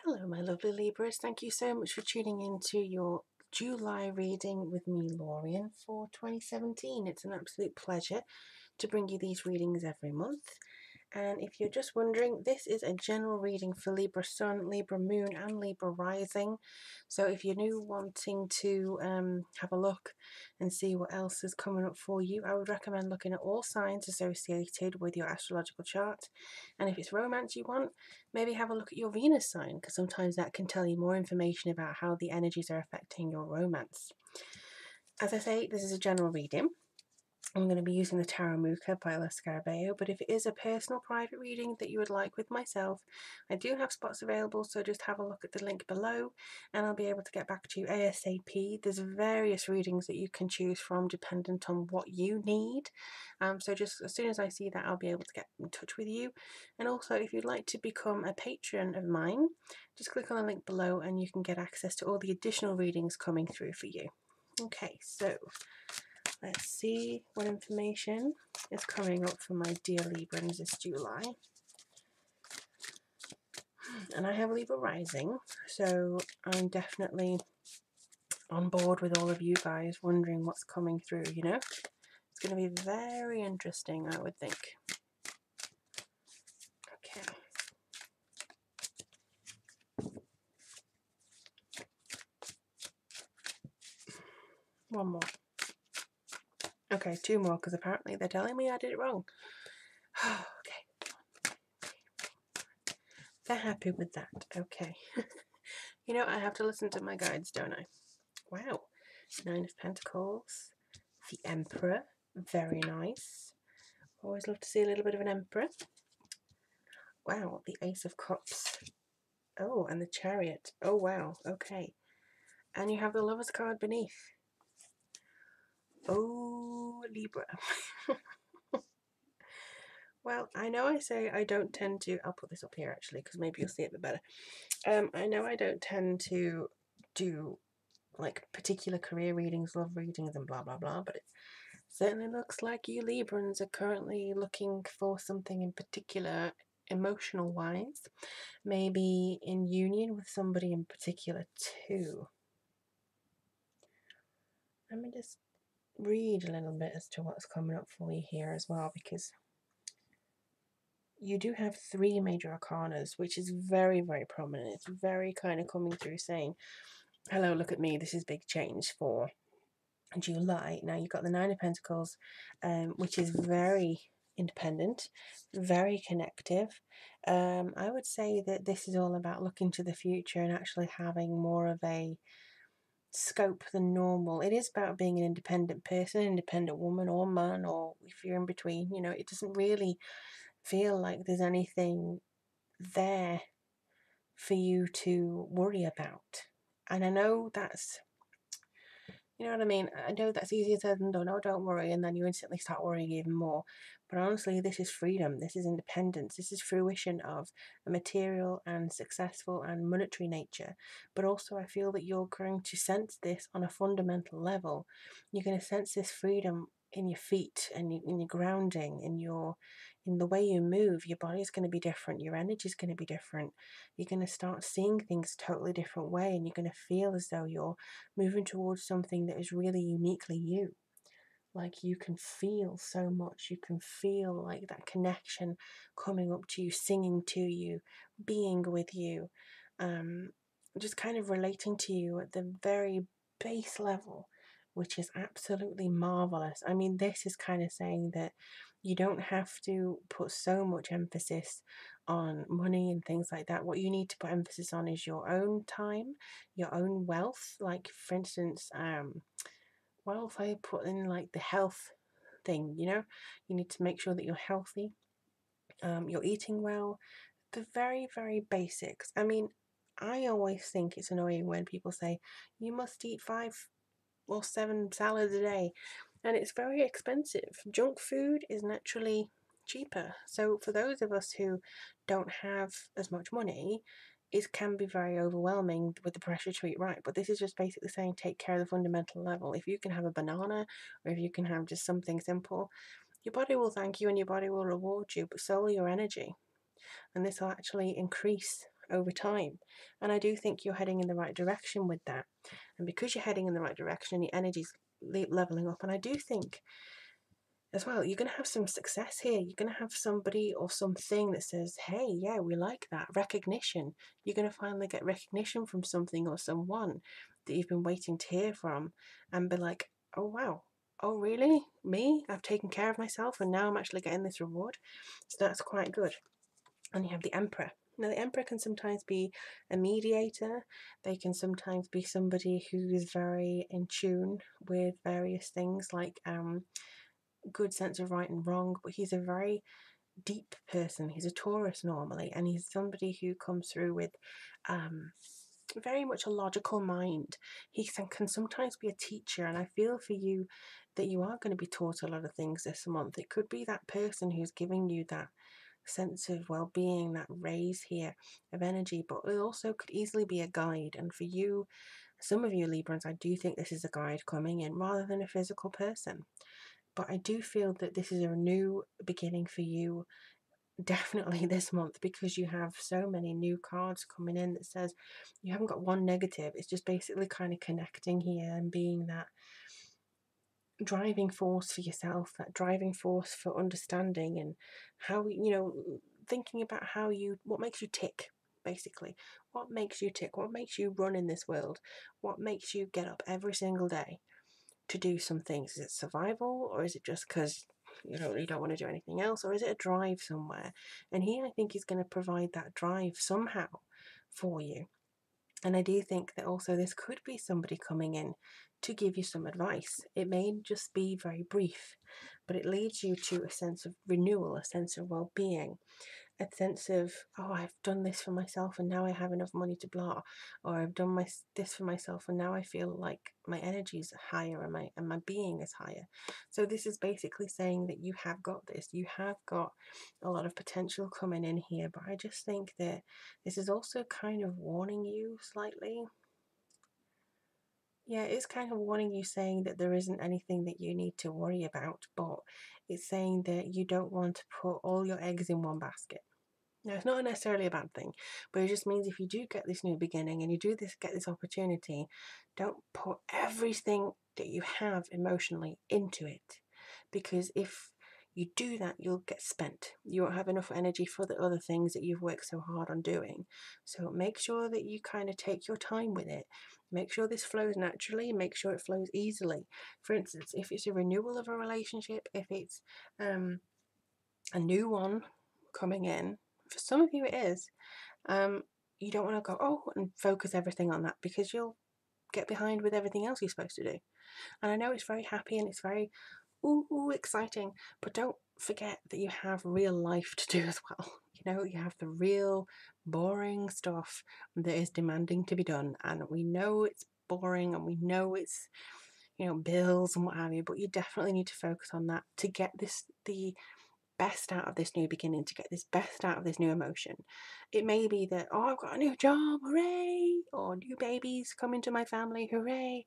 Hello, my lovely Libras. Thank you so much for tuning in to your July reading with me, Lorien, for 2017. It's an absolute pleasure to bring you these readings every month. And if you're just wondering, this is a general reading for Libra Sun, Libra Moon, and Libra Rising. So if you're new wanting to have a look and see what else is coming up for you, I would recommend looking at all signs associated with your astrological chart. And if it's romance you want, maybe have a look at your Venus sign, because sometimes that can tell you more information about how the energies are affecting your romance. As I say, this is a general reading. I'm going to be using the Tarot Muka by La Scarabeo, but if it is a personal private reading that you would like with myself, I do have spots available, so just have a look at the link below and I'll be able to get back to you ASAP. There's various readings that you can choose from dependent on what you need, so just as soon as I see that, I'll be able to get in touch with you. And also, if you'd like to become a patron of mine, just click on the link below and you can get access to all the additional readings coming through for you. Okay, so let's see what information is coming up for my dear Librans this July. And I have Libra rising, so I'm definitely on board with all of you guys wondering what's coming through, you know? It's going to be very interesting, I would think. Okay. One more. Okay, two more, because apparently they're telling me I did it wrong. Okay. They're happy with that. Okay. You know, I have to listen to my guides, don't I? Wow. Nine of Pentacles. The Emperor. Very nice. Always love to see a little bit of an Emperor. Wow. The Ace of Cups. Oh, and the Chariot. Oh, wow. Okay. And you have the Lover's card beneath. Oh, Libra. Well, I know I say I don't tend to... I'll put this up here, actually, because maybe you'll see it a bit better. I know I don't tend to do, like, particular career readings, love readings, and blah, blah, blah, but it certainly looks like you Librans are currently looking for something in particular, emotional-wise. Maybe in union with somebody in particular, too. Let me just read a little bit as to what's coming up for you here as well, because you do have three major arcanas, which is very, very prominent. It's very kind of coming through saying, hello, look at me, this is big change for July. Now you've got the Nine of Pentacles, which is very independent, very connective. I would say that this is all about looking to the future and actually having more of a scope than normal. It is about being an independent person, independent woman or man, or if you're in between, you know, it doesn't really feel like there's anything there for you to worry about. And I know that's, you know what I mean? I know that's easier said than done. Oh, don't worry. And then you instantly start worrying even more. But honestly, this is freedom. This is independence. This is fruition of a material and successful and monetary nature. But also, I feel that you're going to sense this on a fundamental level. You're going to sense this freedom in your feet and in your grounding, in the way you move. Your body's going to be different. Your energy is going to be different. You're going to start seeing things a totally different way, and you're going to feel as though you're moving towards something that is really uniquely you. Like, you can feel so much. You can feel like that connection coming up to you, singing to you, being with you, just kind of relating to you at the very base level, which is absolutely marvelous. I mean, this is kind of saying that you don't have to put so much emphasis on money and things like that. What you need to put emphasis on is your own time, your own wealth. Like, for instance, well, if I put in like the health thing, you know, you need to make sure that you're healthy, you're eating well, the very, very basics. I mean, I always think it's annoying when people say you must eat 5 or 7 salads a day, and it's very expensive. Junk food is naturally cheaper. So for those of us who don't have as much money, it can be very overwhelming with the pressure to eat right. But this is just basically saying take care of the fundamental level. If you can have a banana, or if you can have just something simple, your body will thank you and your body will reward you, but solely your energy. And this will actually increase over time. And I do think you're heading in the right direction with that. And because you're heading in the right direction, your energy's leveling up. And I do think as well, you're going to have some success here. You're going to have somebody or something that says, hey, yeah, we like that. Recognition. You're going to finally get recognition from something or someone that you've been waiting to hear from and be like, oh, wow. Oh, really? Me? I've taken care of myself and now I'm actually getting this reward. So that's quite good. And you have the Emperor. Now, the Emperor can sometimes be a mediator. They can sometimes be somebody who is very in tune with various things like good sense of right and wrong, but he's a very deep person. He's a Taurus normally, and he's somebody who comes through with very much a logical mind. He can sometimes be a teacher, and I feel for you that you are going to be taught a lot of things this month. It could be that person who's giving you that sense of well-being, that raise here of energy, but it also could easily be a guide. And for you, some of you Librans, I do think this is a guide coming in rather than a physical person. But I do feel that this is a new beginning for you, definitely this month, because you have so many new cards coming in that says you haven't got one negative. It's just basically kind of connecting here and being that driving force for yourself, that driving force for understanding and how, thinking about what makes you tick, basically. What makes you tick? What makes you run in this world? What makes you get up every single day to do some things? Is it survival, or is it just because you don't want to do anything else, or is it a drive somewhere? And here I think he's going to provide that drive somehow for you. And I do think that also this could be somebody coming in to give you some advice. It may just be very brief, but it leads you to a sense of renewal, a sense of well-being, a sense of, oh, I've done this for myself and now I have enough money to blah, or I've done this for myself and now I feel like my energy is higher and my being is higher. So this is basically saying that you have got this, you have got a lot of potential coming in here, but I just think that this is also kind of warning you slightly. Yeah, it's kind of warning you, saying that there isn't anything that you need to worry about, but it's saying that you don't want to put all your eggs in one basket. Now, it's not necessarily a bad thing, but it just means if you do get this new beginning and you do get this opportunity, don't put everything that you have emotionally into it, because if you do that, you'll get spent. You won't have enough energy for the other things that you've worked so hard on doing. So make sure that you kind of take your time with it. Make sure this flows naturally. Make sure it flows easily. For instance, if it's a renewal of a relationship, if it's a new one coming in, for some of you it is, you don't want to go, and focus everything on that, because you'll get behind with everything else you're supposed to do. And I know it's very happy and it's very exciting, but don't forget that you have real life to do as well. You have the real boring stuff that is demanding to be done, and we know it's boring and we know it's bills and what have you, but you definitely need to focus on that to get the best out of this new beginning, to get this best out of this new emotion. It may be that, I've got a new job, hooray, or new babies coming to my family, hooray.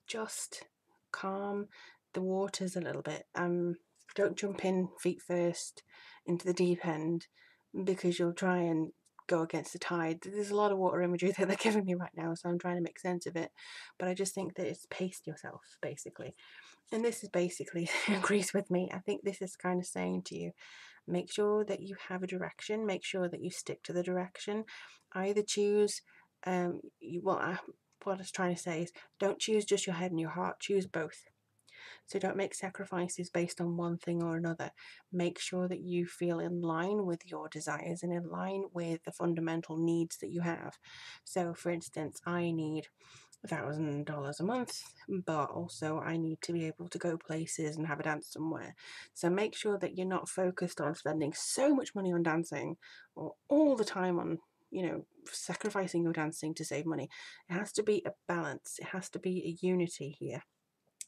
Just calm the waters a little bit. Don't jump in feet first into the deep end, because you'll try and go against the tide. There's a lot of water imagery that they're giving me right now, so I'm trying to make sense of it, but I just think that it's pace yourself, basically. And this is basically agrees with me. I think this is kind of saying to you, make sure that you have a direction, make sure that you stick to the direction. Either choose, what I was trying to say is, don't choose just your head and your heart, choose both. So don't make sacrifices based on one thing or another. Make sure that you feel in line with your desires and in line with the fundamental needs that you have. So for instance, I need $1,000 a month, but also I need to be able to go places and have a dance somewhere. So make sure that you're not focused on spending so much money on dancing, or all the time on sacrificing your dancing to save money. It has to be a balance. It has to be a unity here.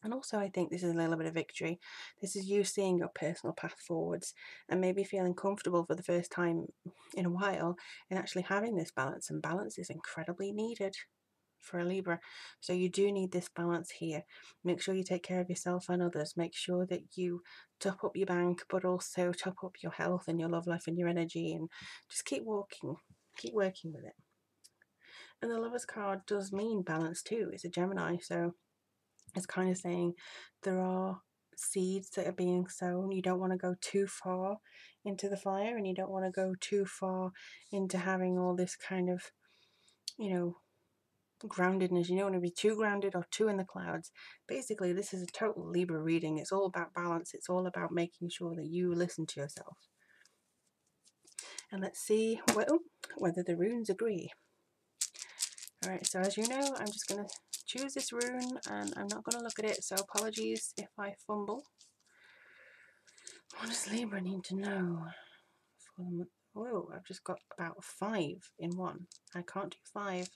And also, I think this is a little bit of victory. This is you seeing your personal path forwards and maybe feeling comfortable for the first time in a while and actually having this balance. And balance is incredibly needed for a Libra. So you do need this balance here. Make sure you take care of yourself and others. Make sure that you top up your bank, but also top up your health and your love life and your energy, and just keep walking. keep working with it. And the Lovers card does mean balance too. It's a Gemini, so it's kind of saying there are seeds that are being sown. You don't want to go too far into the fire, and you don't want to go too far into having all this kind of, you know, groundedness. You don't want to be too grounded or too in the clouds. Basically, this is a total Libra reading. It's all about balance. It's all about making sure that you listen to yourself. And let's see whether the runes agree. Alright, so as you know, I'm just going to choose this rune and I'm not going to look at it, so apologies if I fumble. What does Libra need to know for the month? Whoa, I've just got about 5 in one. I can't do 5.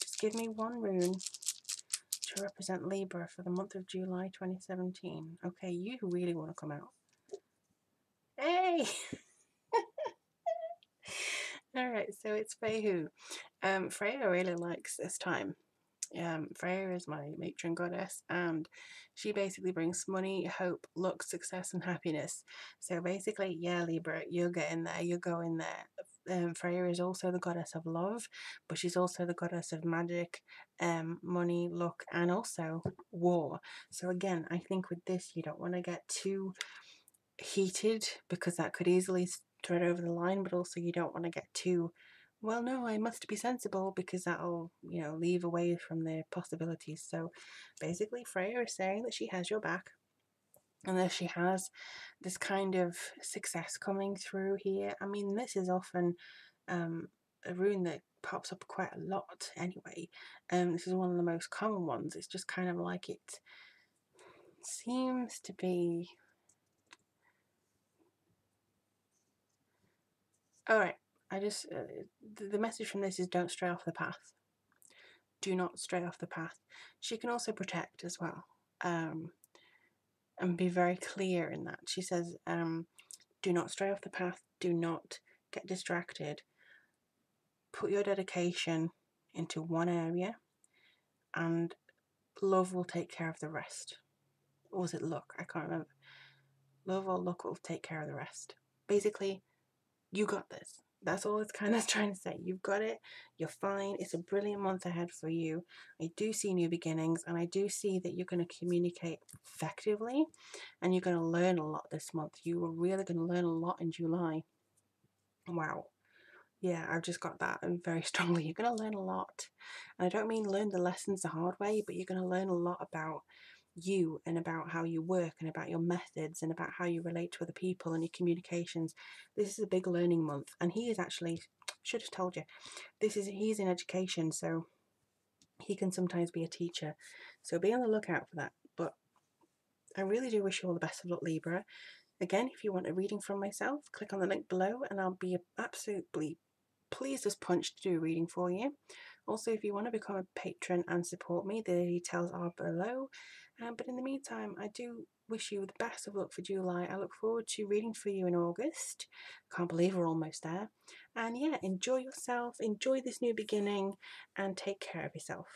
Just give me one rune to represent Libra for the month of July 2017. Okay, you really want to come out. Hey! Alright, so it's Feihu. Freya really likes this time. Freya is my matron goddess, and she basically brings money, hope, luck, success, and happiness. So basically, yeah, Libra, you're getting there, you're going there. Freya is also the goddess of love, but she's also the goddess of magic, money, luck, and also war. So again, I think with this, you don't want to get too heated, because that could easily thread over the line, but also you don't want to get too, well, no, I must be sensible, because that'll, you know, leave away from the possibilities. So basically, Freya is saying that she has your back, and that she has this kind of success coming through here. I mean, this is often a rune that pops up quite a lot anyway. This is one of the most common ones. It's just kind of like it seems to be. Alright, I just, the message from this is don't stray off the path. Do not stray off the path. She can also protect as well, and be very clear in that. She says, do not stray off the path, do not get distracted, put your dedication into one area, and love will take care of the rest. Or was it luck? I can't remember. Love or luck will take care of the rest. Basically, you got this. That's all it's kind of trying to say. You've got it. You're fine. It's a brilliant month ahead for you. I do see new beginnings, and I do see that you're going to communicate effectively, and you're going to learn a lot this month. You are really going to learn a lot in July. Wow. Yeah, I've just got that very strongly. You're going to learn a lot. And I don't mean learn the lessons the hard way, but you're going to learn a lot about you, and about how you work, and about your methods, and about how you relate to other people, and your communications. This is a big learning month, and he is actually, should have told you, he's in education, so he can sometimes be a teacher, so be on the lookout for that. But I really do wish you all the best of luck, Libra. Again, if you want a reading from myself, click on the link below, and I'll be absolutely pleased as punch to do a reading for you. Also, if you want to become a patron and support me, the details are below. But in the meantime, I do wish you the best of luck for July. I look forward to reading for you in August. Can't believe we're almost there. And yeah, enjoy yourself, enjoy this new beginning, and take care of yourself.